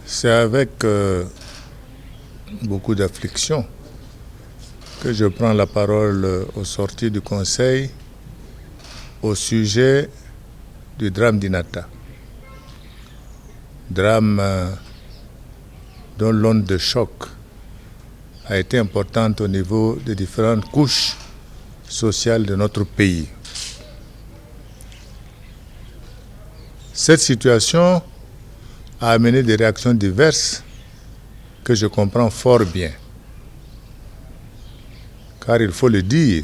C'est avec beaucoup d'affliction que je prends la parole aux sorties du Conseil au sujet du drame d'Inata. Drame dont l'onde de choc a été importante au niveau des différentes couches sociales de notre pays. Cette situation a amené des réactions diverses que je comprends fort bien. Car il faut le dire,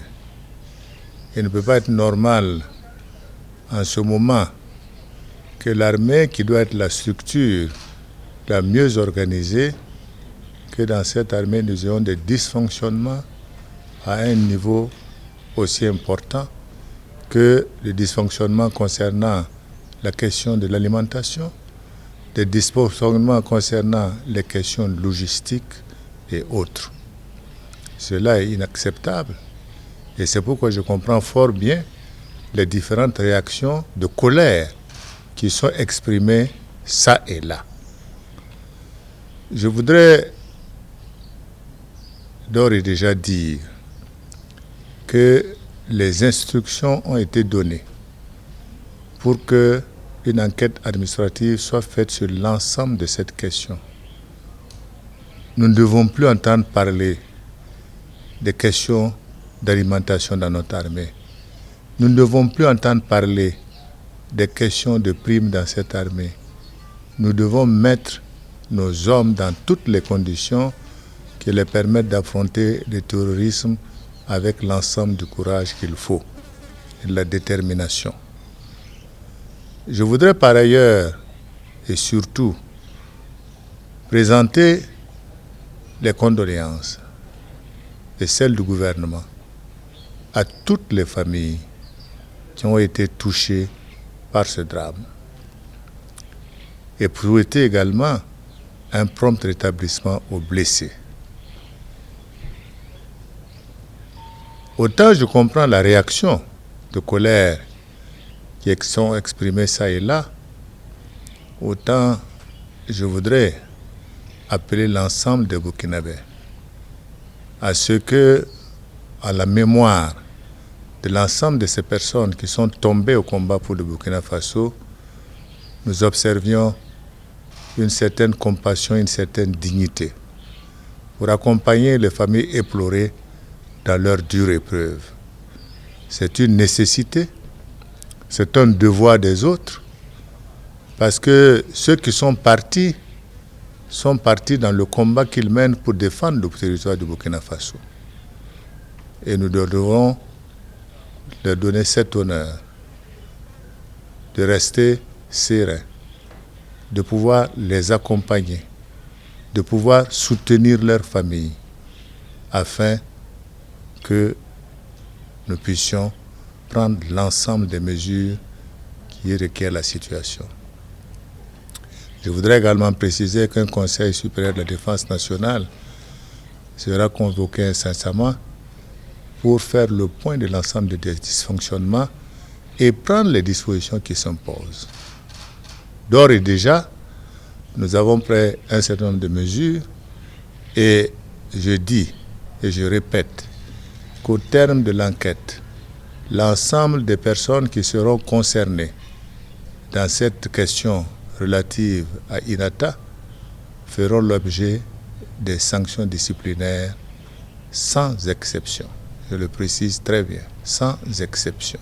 il ne peut pas être normal en ce moment que l'armée, qui doit être la structure la mieux organisée, que dans cette armée nous ayons des dysfonctionnements à un niveau aussi important que les dysfonctionnements concernant la question de l'alimentation, des dysfonctionnements concernant les questions logistiques et autres. Cela est inacceptable et c'est pourquoi je comprends fort bien les différentes réactions de colère qui sont exprimées ça et là. Je voudrais d'ores et déjà dire que les instructions ont été données pour qu'une enquête administrative soit faite sur l'ensemble de cette question. Nous ne devons plus entendre parler des questions d'alimentation dans notre armée. Nous ne devons plus entendre parler des questions de primes dans cette armée. Nous devons mettre nos hommes dans toutes les conditions qui les permettent d'affronter le terrorisme avec l'ensemble du courage qu'il faut et de la détermination. Je voudrais par ailleurs et surtout présenter les condoléances et celles du gouvernement à toutes les familles qui ont été touchées par ce drame et pour souhaiter également un prompt rétablissement aux blessés. Autant je comprends la réaction de colère qui sont exprimées ça et là, autant je voudrais appeler l'ensemble des Burkinabés à ce que, à la mémoire de l'ensemble de ces personnes qui sont tombées au combat pour le Burkina Faso, nous observions une certaine compassion, une certaine dignité pour accompagner les familles éplorées dans leur dure épreuve. C'est une nécessité, c'est un devoir des autres, parce que ceux qui sont partis dans le combat qu'ils mènent pour défendre le territoire du Burkina Faso. Et nous devons leur donner cet honneur de rester sereins, de pouvoir les accompagner, de pouvoir soutenir leurs familles, afin que nous puissions prendre l'ensemble des mesures qui requièrent la situation. Je voudrais également préciser qu'un Conseil supérieur de la défense nationale sera convoqué incessamment pour faire le point de l'ensemble des dysfonctionnements et prendre les dispositions qui s'imposent. D'ores et déjà, nous avons pris un certain nombre de mesures et je dis et je répète qu'au terme de l'enquête, l'ensemble des personnes qui seront concernées dans cette question relative à Inata feront l'objet des sanctions disciplinaires sans exception. Je le précise très bien, sans exception.